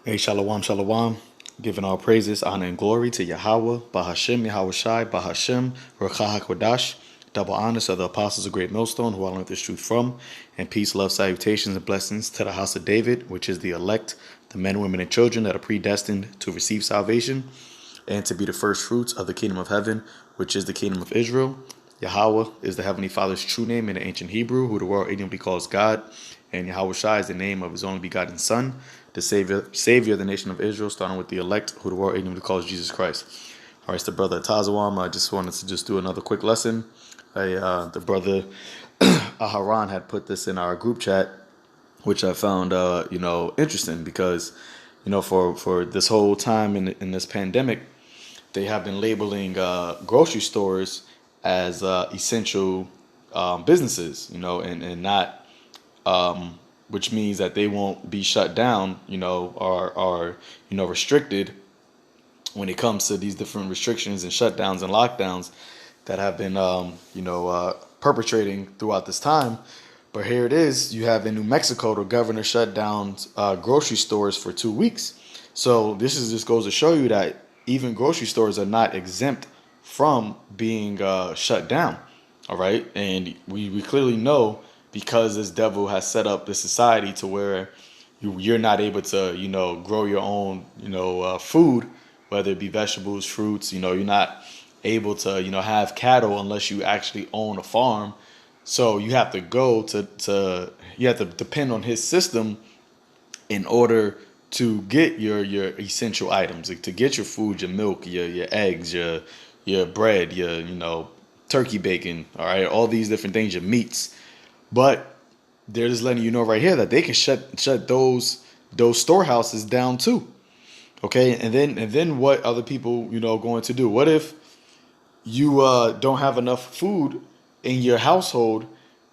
Hey, shalom, shalom. Giving all praises, honor, and glory to Yahweh, Bahashem, Yahweh Shai, Bahashem, Rakah HaKodash. Double honors to the apostles of Great Millstone who I learned this truth from. And peace, love, salutations, and blessings to the house of David, which is the elect, the men, women, and children that are predestined to receive salvation and to be the first fruits of the kingdom of heaven, which is the kingdom of Israel. Yahweh is the Heavenly Father's true name in the ancient Hebrew, who the world ignorantly calls God. And Yahweh Shai is the name of his only begotten Son, the Savior of the nation of Israel, starting with the elect, who the world ignorantly calls Jesus Christ. All right, it's the brother Tazawam. I just wanted to do another quick lesson. The brother Aharon had put this in our group chat, which I found, interesting because, for this whole time in this pandemic, they have been labeling grocery stores as essential businesses, and not, which means that they won't be shut down, or restricted when it comes to these different restrictions and shutdowns and lockdowns that have been, perpetrating throughout this time. But here it is. You have in New Mexico, the governor shut down grocery stores for 2 weeks. So this is just goes to show you that even grocery stores are not exempt from being shut down. All right. And we clearly know, because this devil has set up this society to where you're not able to, grow your own, food, whether it be vegetables, fruits. You're not able to, have cattle unless you actually own a farm. So you have to you have to depend on his system in order to get your essential items, like to get your food, your milk, your eggs, your bread, your turkey bacon, all right, all these different things, your meats. But they're just letting you know right here that they can shut those storehouses down too. Okay, and then what other people going to do? What if you don't have enough food in your household,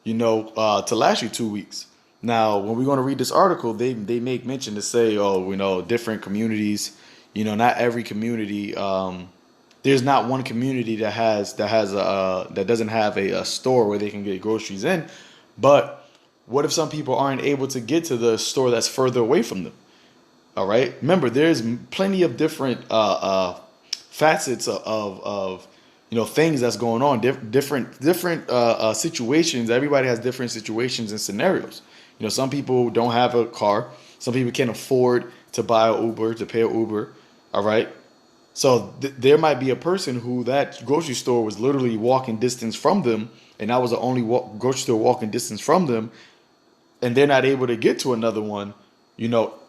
to last you 2 weeks? Now, when we're going to read this article, they make mention to say, different communities, not every community. There's not one community that doesn't have a store where they can get groceries in. But what if some people aren't able to get to the store that's further away from them? All right. Remember, there's plenty of different facets of things that's going on. Different situations. Everybody has different situations and scenarios. Some people don't have a car. Some people can't afford to buy an Uber, to pay an Uber. All right. So there might be a person who that grocery store was literally walking distance from them, and that was the only grocery store walking distance from them, and they're not able to get to another one,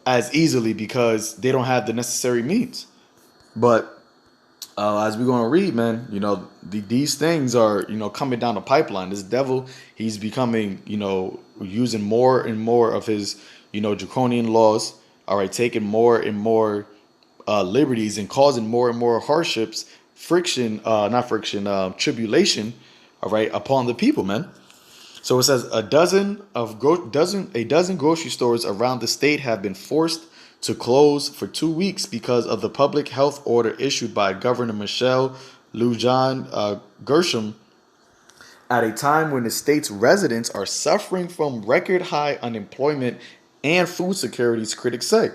as easily because they don't have the necessary means. But as we're going to read, man, these things are, coming down the pipeline. This devil, he's becoming, using more and more of his, draconian laws. All right, taking more and more liberties and causing more and more hardships, tribulation, all right, upon the people, man. So it says a dozen grocery stores around the state have been forced to close for 2 weeks because of the public health order issued by Governor Michelle Lujan Grisham at a time when the state's residents are suffering from record high unemployment and food securities, critics say.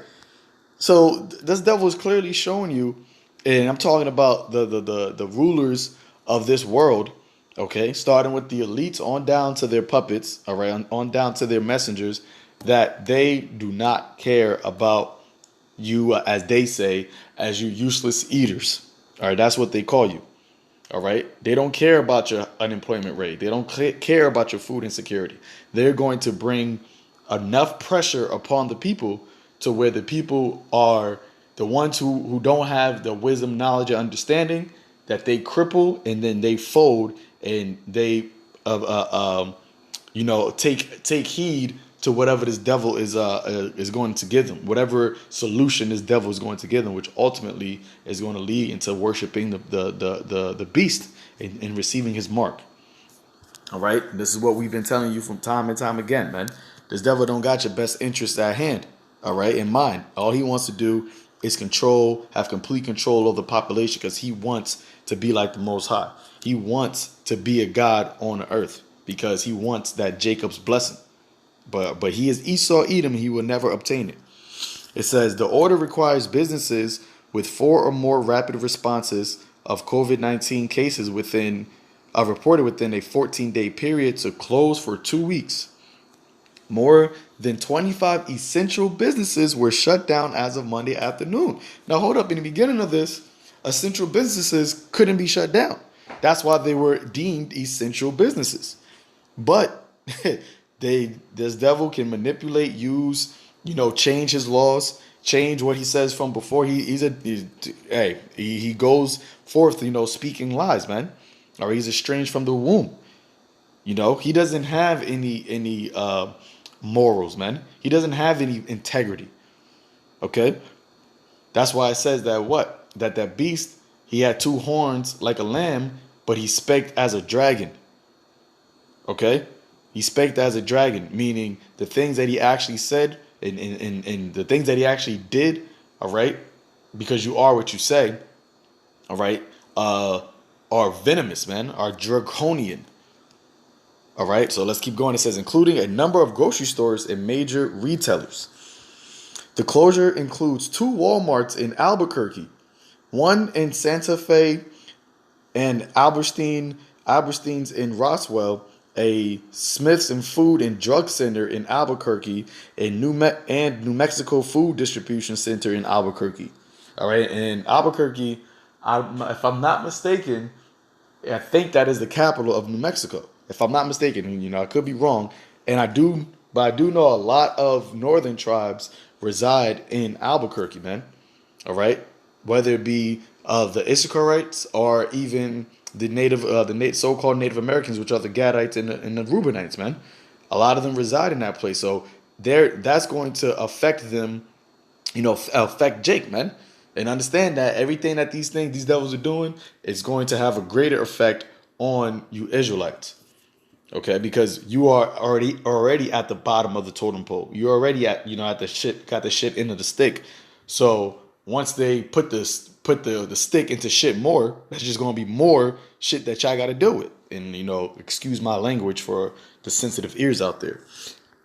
So this devil is clearly showing you, and I'm talking about the rulers of this world, okay, starting with the elites on down to their puppets, all right, on down to their messengers, that they do not care about you, as they say, as you useless eaters. All right, that's what they call you. All right, they don't care about your unemployment rate. They don't care about your food insecurity. They're going to bring enough pressure upon the people to where the people are the ones who don't have the wisdom, knowledge, and understanding, that they cripple and then they fold, and they take heed to whatever this devil is going to give them, whatever solution this devil is going to give them, which ultimately is going to lead into worshiping the beast and receiving his mark. All right, this is what we've been telling you from time and time again, man. This devil don't got your best interest at hand, all right, in mind. All he wants to do is have complete control of the population, because he wants to be like the Most High. He wants to be a God on the earth because he wants that Jacob's blessing. But he is Esau Edom, he will never obtain it. It says the order requires businesses with 4 or more rapid responses of COVID-19 cases reported within a 14-day period to close for 2 weeks. More than 25 essential businesses were shut down as of Monday afternoon. Now, hold up. In the beginning of this, essential businesses couldn't be shut down. That's why they were deemed essential businesses. But this devil can manipulate, use, change his laws, change what he says from before. He goes forth, speaking lies, man. Or he's estranged from the womb. He doesn't have any morals, man. He doesn't have any integrity. Okay, that's why it says that beast, he had 2 horns like a lamb, but he spake as a dragon. Okay, he spake as a dragon, meaning the things that he actually said and the things that he actually did. All right, because you are what you say. All right, are venomous, man. Are draconian. All right, so let's keep going. It says, including a number of grocery stores and major retailers. The closure includes 2 Walmarts in Albuquerque, one in Santa Fe, and Albertines in Roswell, a Smith's and Food and Drug Center in Albuquerque, and New Mexico Food Distribution Center in Albuquerque. All right, and Albuquerque, if I'm not mistaken, I think that is the capital of New Mexico. If I'm not mistaken, I could be wrong, but I do know a lot of northern tribes reside in Albuquerque, man. All right, whether it be the Issacharites or even the so-called Native Americans, which are the Gadites and the Reubenites, man. A lot of them reside in that place, so that's going to affect them, affect Jake, man. And understand that everything that these devils are doing is going to have a greater effect on you Israelites. Okay, because you are already at the bottom of the totem pole. You're already at got the shit end of the stick. So once they put the stick into shit more, that's just gonna be more shit that y'all gotta deal with. And excuse my language for the sensitive ears out there.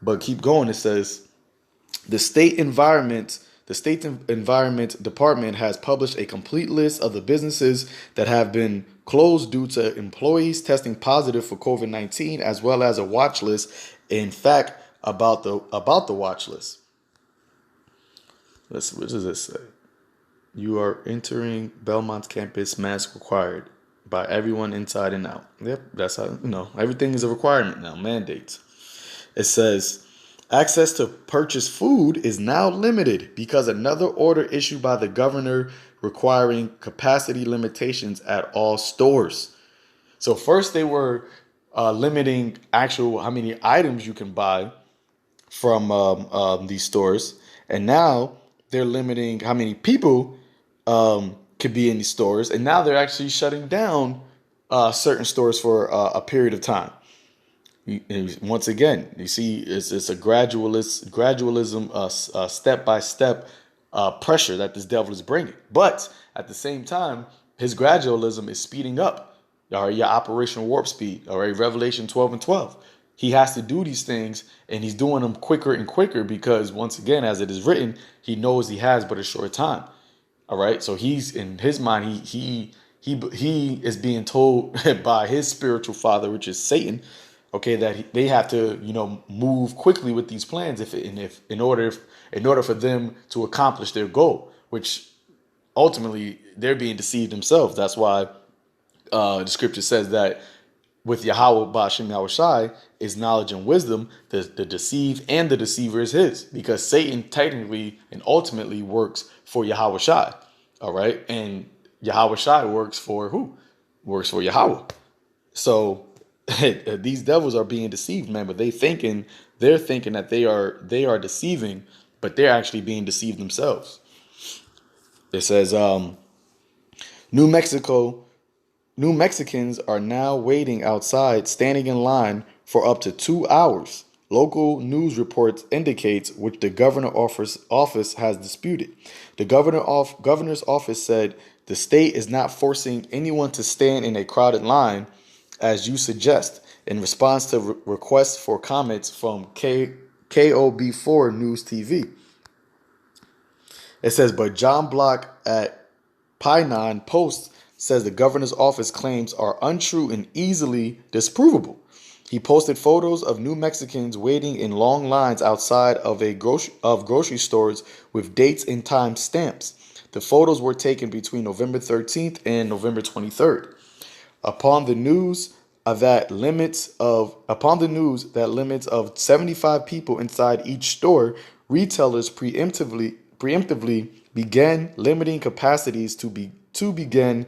But keep going. It says the state environment department has published a complete list of the businesses that have been closed due to employees testing positive for COVID-19, as well as a watch list. In fact, about the watch list. What does this say? You are entering Belmont's campus, mask required by everyone inside and out. Yep, that's how everything is a requirement now, mandates. It says access to purchase food is now limited because another order issued by the governor requiring capacity limitations at all stores. So first they were limiting how many items you can buy from these stores, and now they're limiting how many people could be in these stores, and now they're actually shutting down certain stores for a period of time. Once again, you see, it's a gradualism, step-by-step pressure that this devil is bringing. But at the same time, his gradualism is speeding up. All right, your operational warp speed. All right, Revelation 12:12. He has to do these things, and he's doing them quicker and quicker because, once again, as it is written, he knows he has but a short time. All right, so he's in his mind, he is being told by his spiritual father, which is Satan, okay, that they have to move quickly with these plans if in order for them to accomplish their goal, which ultimately they're being deceived themselves. That's why the scripture says that with Yahweh Ba'ashem Yahushai is knowledge and wisdom. The deceive and the deceiver is his, because Satan technically and ultimately works for Yahweh Shai. All right, and Yahweh Shai works for who? Works for Yahweh. So these devils are being deceived, man. But they're thinking that they are deceiving, but they're actually being deceived themselves. It says, New Mexicans are now waiting outside, standing in line for up to 2 hours. Local news reports indicates which the governor's office has disputed. The governor's office said the state is not forcing anyone to stand in a crowded line, as you suggest, in response to requests for comments from KOB4 News TV. It says, but John Block at Pinon Post says the governor's office claims are untrue and easily disprovable. He posted photos of new Mexicans waiting in long lines outside of grocery stores with dates and time stamps. The photos were taken between November 13th and November 23rd. Upon the news that limits of 75 people inside each store, retailers preemptively began limiting capacities to begin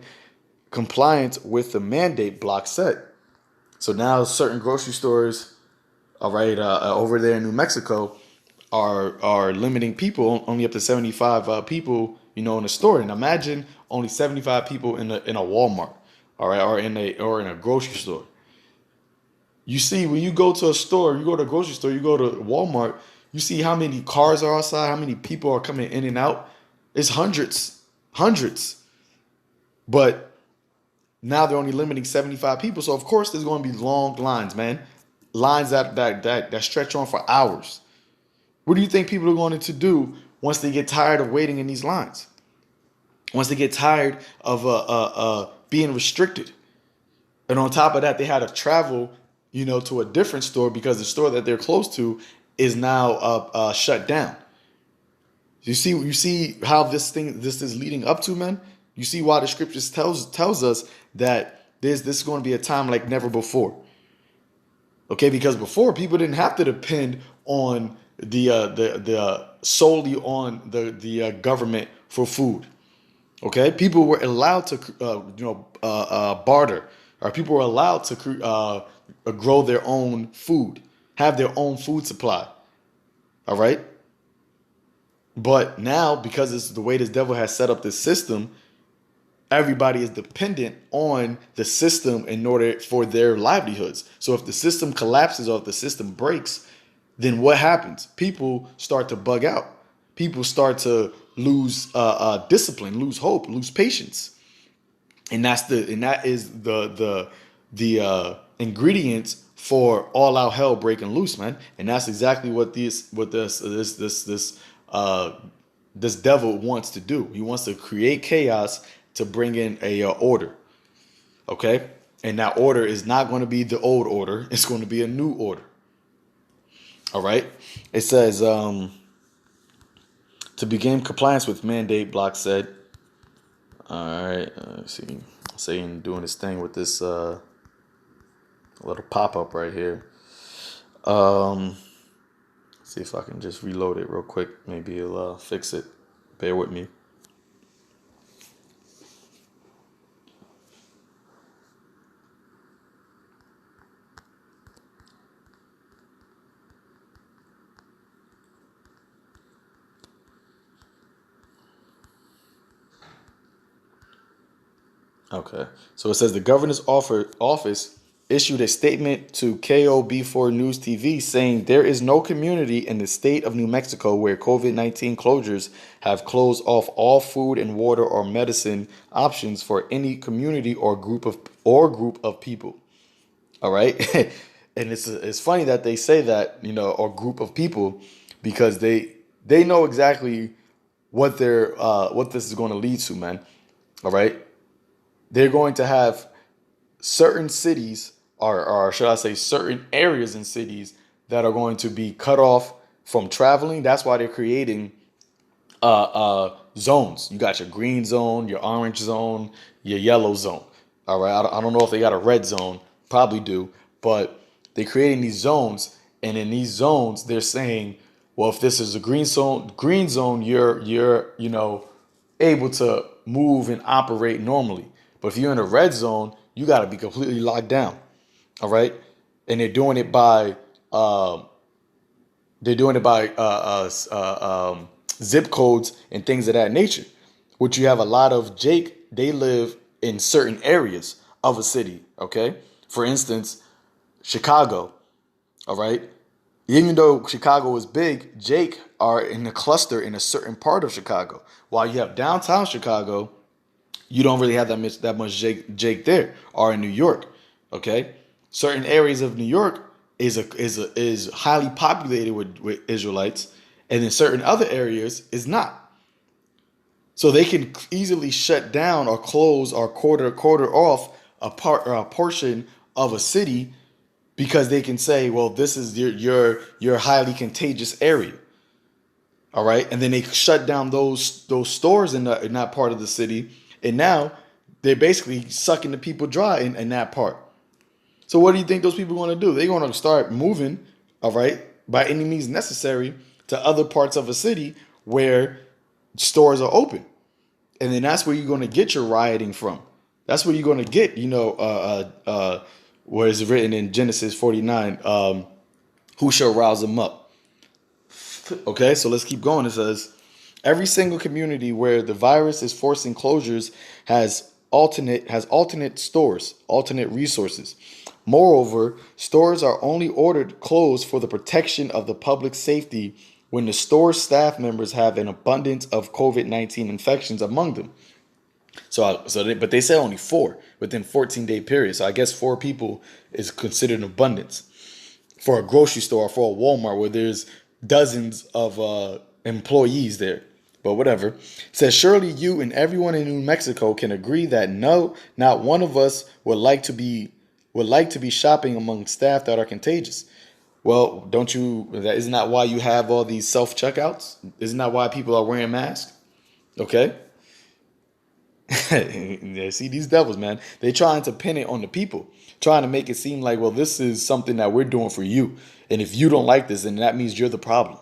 compliance with the mandate, Block said. So now certain grocery stores, all right, over there in New Mexico, are limiting people only up to 75 people, in a store. And imagine only 75 people in a Walmart, all right, or in a grocery store. You see, when you go to a store, you go to a grocery store, you go to Walmart, you see how many cars are outside, how many people are coming in and out. It's hundreds, hundreds. But now they're only limiting 75 people. So of course there's going to be long lines, man. Lines that stretch on for hours. What do you think people are going to do once they get tired of waiting in these lines? Once they get tired of being restricted. And on top of that, they had to travel, to a different store because the store that they're close to is now shut down. You see how this is leading up to, man? You see why the scriptures tells us that this is going to be a time like never before. Okay, because before people didn't have to depend on the solely on the government for food. Okay, people were allowed to barter, or people were allowed to grow their own food, have their own food supply. All right, but now because it's the way this devil has set up this system, everybody is dependent on the system in order for their livelihoods. So if the system collapses or if the system breaks, then what happens? People start to bug out. People start to lose discipline, lose hope, lose patience, and that is the ingredients for all out hell breaking loose, man. And that's exactly what this devil wants to do. He wants to create chaos to bring in a order. Okay, and that order is not going to be the old order. It's going to be a new order. All right. It says to begin compliance with mandate, Block said. All right. Let's see. Saying doing this thing with this little pop up right here. See if I can just reload it real quick. Maybe it'll fix it. Bear with me. Okay. So it says the governor's office issued a statement to KOB4 News TV saying there is no community in the state of New Mexico where COVID-19 closures have closed off all food and water or medicine options for any community or group of people. All right. And it's funny that they say that, or group of people, because they know exactly what this is going to lead to, man. All right. They're going to have certain cities, or should I say certain areas in cities that are going to be cut off from traveling. That's why they're creating zones. You got your green zone, your orange zone, your yellow zone. All right. I don't know if they got a red zone. Probably do. But they're creating these zones. And in these zones, they're saying, well, if this is a green zone, you're able to move and operate normally. But if you're in a red zone, you got to be completely locked down. All right. And they're doing it by zip codes and things of that nature, which you have a lot of they live in certain areas of a city. OK, for instance, Chicago. All right. Even though Chicago is big, Jake are in a cluster in a certain part of Chicago, while you have downtown Chicago. You don't really have that much Jake there, or in New York. Okay, certain areas of New York is highly populated with Israelites, and in certain other areas is not. So they can easily shut down or close or quarter off a part or a portion of a city because they can say, well, this is your highly contagious area. All right. And then they shut down those stores in that part of the city. And now they're basically sucking the people dry in that part. So what do you think those people are going to do? They're going to start moving, all right, by any means necessary to other parts of a city where stores are open. And then that's where you're going to get your rioting from. That's where you're going to get, where it's written in Genesis 49, who shall rouse them up? Okay, so let's keep going. It says, every single community where the virus is forcing closures has alternate stores, alternate resources. Moreover, stores are only ordered closed for the protection of the public safety when the store staff members have an abundance of COVID-19 infections among them. But they said only 4 within 14-day period. So I guess 4 people is considered an abundance for a grocery store or for a Walmart where there's dozens of employees there. But whatever. It says, surely you and everyone in New Mexico can agree that no, not one of us would like to be shopping among staff that are contagious. Well, isn't that why you have all these self-checkouts? Isn't that why people are wearing masks? Okay. Yeah, see, these devils, man, they're trying to pin it on the people, trying to make it seem like, well, this is something that we're doing for you. And if you don't like this, then that means you're the problem.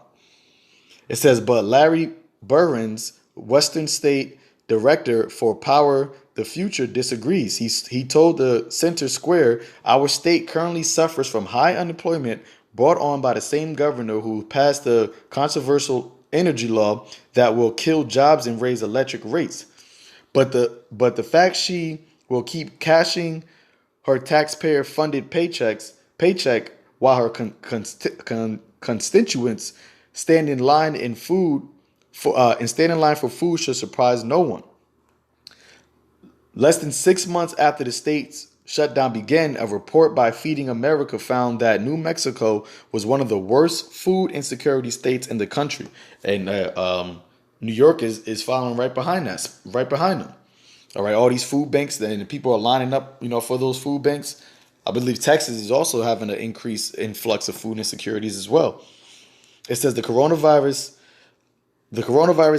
It says, but Larry Burns, Western State Director for Power the Future, disagrees. He told the Center Square, our state currently suffers from high unemployment brought on by the same governor who passed the controversial energy law that will kill jobs and raise electric rates. But the fact she will keep cashing her taxpayer-funded paycheck while her constituents stand in line for food should surprise no one. Less than 6 months after the state's shutdown began, a report by Feeding America found that New Mexico was one of the worst food insecurity states in the country, and New York is following right behind them. All right, all these food banks, and the people are lining up, for those food banks. I believe Texas is also having an increased influx of food insecurities as well. It says the coronavirus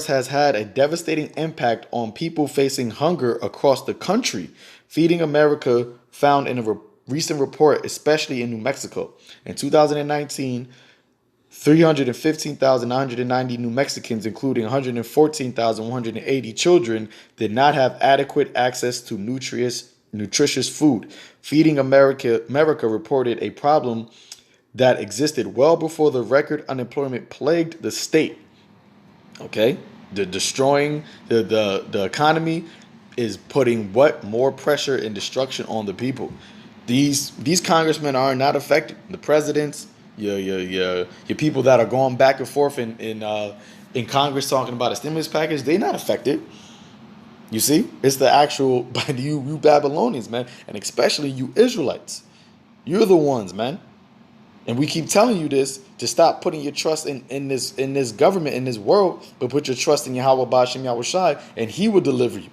has had a devastating impact on people facing hunger across the country. Feeding America found in a recent report, especially in New Mexico. In 2019, 315,990 New Mexicans, including 114,180 children, did not have adequate access to nutritious food. Feeding America reported a problem that existed well before the record unemployment plagued the state. Okay, destroying the economy is putting more pressure and destruction on the people. These congressmen are not affected. The presidents, your people that are going back and forth in Congress talking about a stimulus package, they're not affected. You see, it's the actual by you Babylonians, man, and especially you Israelites. You're the ones, man. And we keep telling you this to stop putting your trust in this government, in this world, but put your trust in Yahweh Ba'ashem Yahweh Shai, and He will deliver you.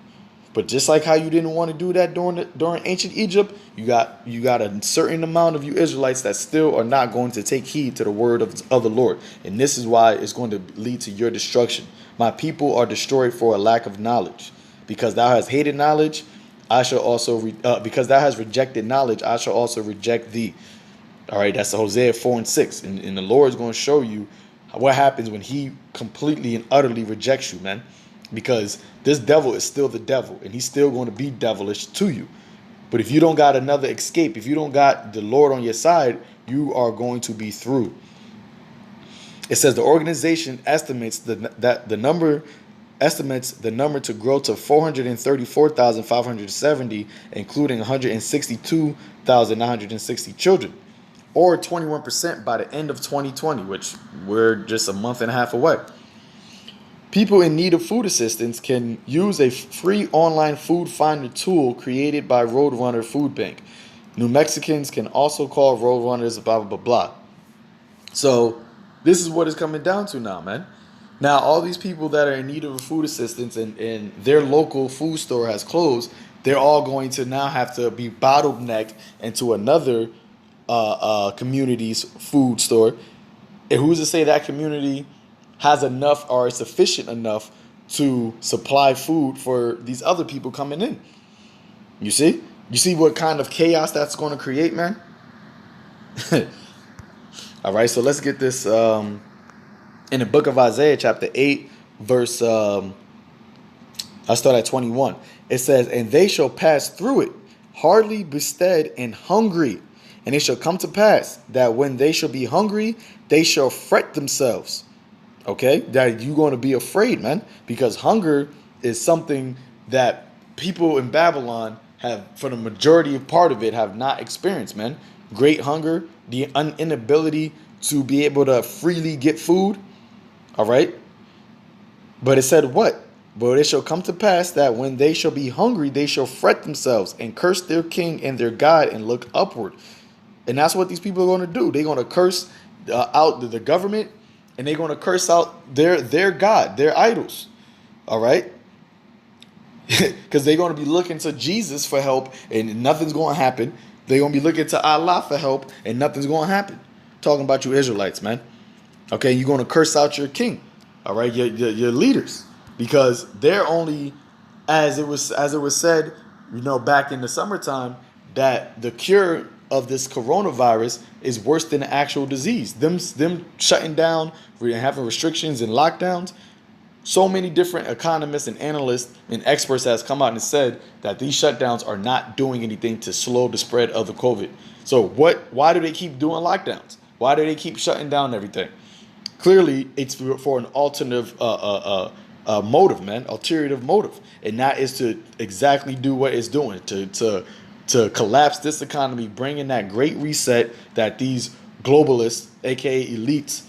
But just like how you didn't want to do that during ancient Egypt, you got a certain amount of you Israelites that still are not going to take heed to the word of the Lord, and this is why it's going to lead to your destruction. My people are destroyed for a lack of knowledge, because thou hast hated knowledge. I shall also because thou hast rejected knowledge, I shall also reject thee. All right, that's Hosea 4:6, and the Lord is going to show you what happens when He completely and utterly rejects you, man. Because this devil is still the devil, and he's still going to be devilish to you. But if you don't got another escape, if you don't got the Lord on your side, you are going to be through. It says the organization estimates the number to grow to 434,570, including 162,960 children, or 21% by the end of 2020, which we're just a month and a half away. People in need of food assistance can use a free online food finder tool created by Roadrunner Food Bank. New Mexicans can also call Roadrunners, blah, blah, blah, blah. So this is what it's coming down to now, man. Now, all these people that are in need of food assistance and their local food store has closed, they're all going to now have to be bottlenecked into another community's food store. And who's to say that community has enough or is sufficient enough to supply food for these other people coming in? You see? You see what kind of chaos that's going to create, man? All right, so let's get this in the book of Isaiah, chapter 8, verse, I start at 21. It says, and they shall pass through it, hardly bestead and hungry. And it shall come to pass that when they shall be hungry, they shall fret themselves. Okay? That you're going to be afraid, man. Because hunger is something that people in Babylon have, for the majority of part of it, have not experienced, man. Great hunger, the inability to be able to freely get food. All right? But it said what? But it shall come to pass that when they shall be hungry, they shall fret themselves and curse their king and their God and look upward. And that's what these people are going to do. They're going to curse out the government, and they're going to curse out their God, their idols. All right? Because they're going to be looking to Jesus for help, and nothing's going to happen. They're going to be looking to Allah for help, and nothing's going to happen. Talking about you Israelites, man. Okay, you're going to curse out your king. All right, your leaders, because they're only, as it was said, back in the summertime, that the cure of this coronavirus is worse than the actual disease. Them shutting down, having restrictions and lockdowns. So many different economists and analysts and experts has come out and said that these shutdowns are not doing anything to slow the spread of the COVID. So why do they keep doing lockdowns? Why do they keep shutting down everything? Clearly, it's for an alternative motive, man, alternative motive, and that is to exactly do what it's doing to collapse this economy, bring in that great reset that these globalists, aka elites,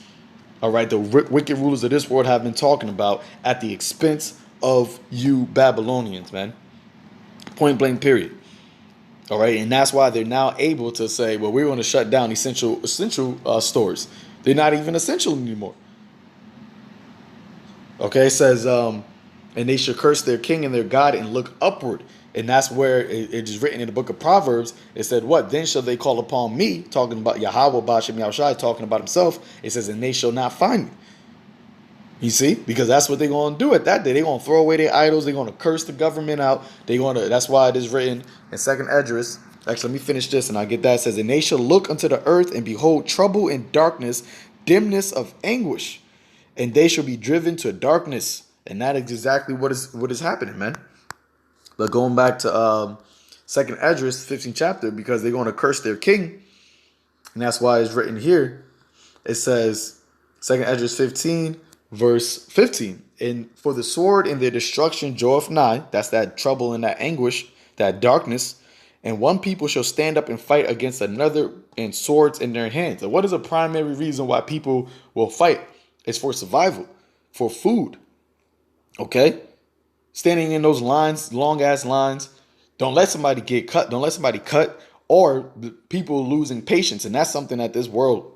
all right, the wicked rulers of this world have been talking about at the expense of you Babylonians, man. Point blank, period. All right, and that's why they're now able to say, well, we're going to shut down essential stores. They're not even essential anymore. Okay, it says, and they shall curse their king and their God and look upward. And that's where it is written in the book of Proverbs. It said, what? Then shall they call upon me, talking about Yahweh, Bashem Yahushai, talking about himself. It says, and they shall not find me. You see? Because that's what they're going to do at that day. They're going to throw away their idols. They're going to curse the government out. That's why it is written in 2nd Esdras. Actually, let me finish this and I'll get that. It says, and they shall look unto the earth and behold trouble and darkness, dimness of anguish. And they shall be driven to darkness. And that is exactly what is happening, man. But going back to 2nd Esdras, 15th chapter, because they're going to curse their king. And that's why it's written here. It says, 2nd Esdras 15, verse 15. And for the sword and their destruction draweth nigh. That's that trouble and that anguish, that darkness. And one people shall stand up and fight against another, and swords in their hands. And what is a primary reason why people will fight? It's for survival, for food. Okay? Standing in those lines, long ass lines. Don't let somebody get cut. Don't let somebody cut, or the people losing patience. And that's something that this world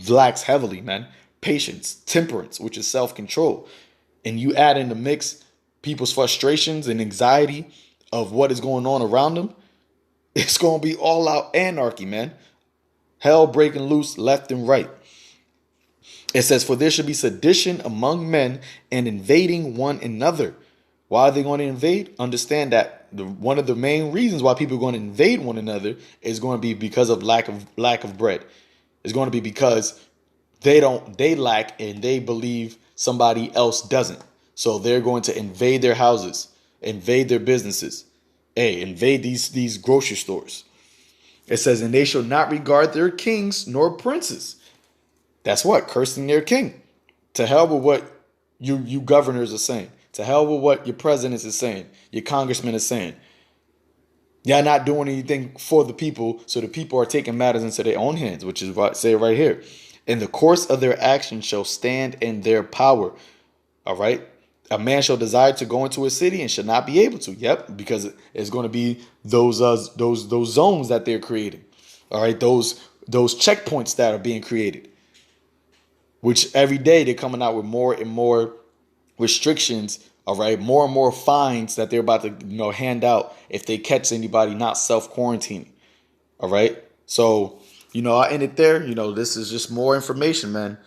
lacks heavily, man. Patience, temperance, which is self-control. And you add in the mix people's frustrations and anxiety of what is going on around them. It's going to be all out anarchy, man. Hell breaking loose left and right. It says, for there should be sedition among men and invading one another. Why are they going to invade? Understand that one of the main reasons why people are going to invade one another is going to be because of lack of bread. It's going to be because they lack and they believe somebody else doesn't. So they're going to invade their houses, invade their businesses, invade these grocery stores. It says, and they shall not regard their kings nor princes. That's what? Cursing their king. To hell with what you governors are saying. To hell with what your president is saying. Your congressman is saying. Y'all not doing anything for the people, so the people are taking matters into their own hands, which is what say right here. In the course of their actions shall stand in their power. All right? A man shall desire to go into a city and shall not be able to. Yep, because it's going to be those zones that they're creating. All right, those checkpoints that are being created. which every day they're coming out with more and more restrictions, all right, more and more fines that they're about to hand out if they catch anybody not self-quarantining. All right. So, I end it there. This is just more information, man.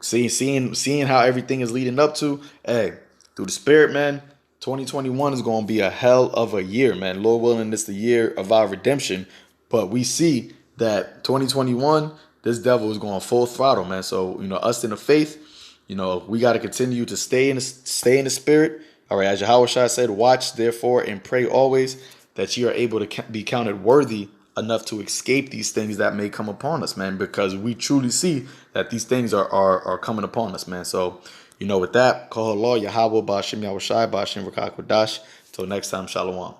Seeing how everything is leading up to, hey, through the spirit, man, 2021 is going to be a hell of a year, man. Lord willing, it's the year of our redemption. But we see that 2021, this devil is going full throttle, man. So, us in the faith, we got to continue to stay in the spirit. All right, as Yahweh Shai said, watch therefore and pray always that you are able to be counted worthy enough to escape these things that may come upon us, man, because we truly see that these things are coming upon us, man. So, with that, call Allah, Yahweh, Ba'ashim Yahweh Shai, Ba'ashim Rakak Wadash. Till next time, Shalom.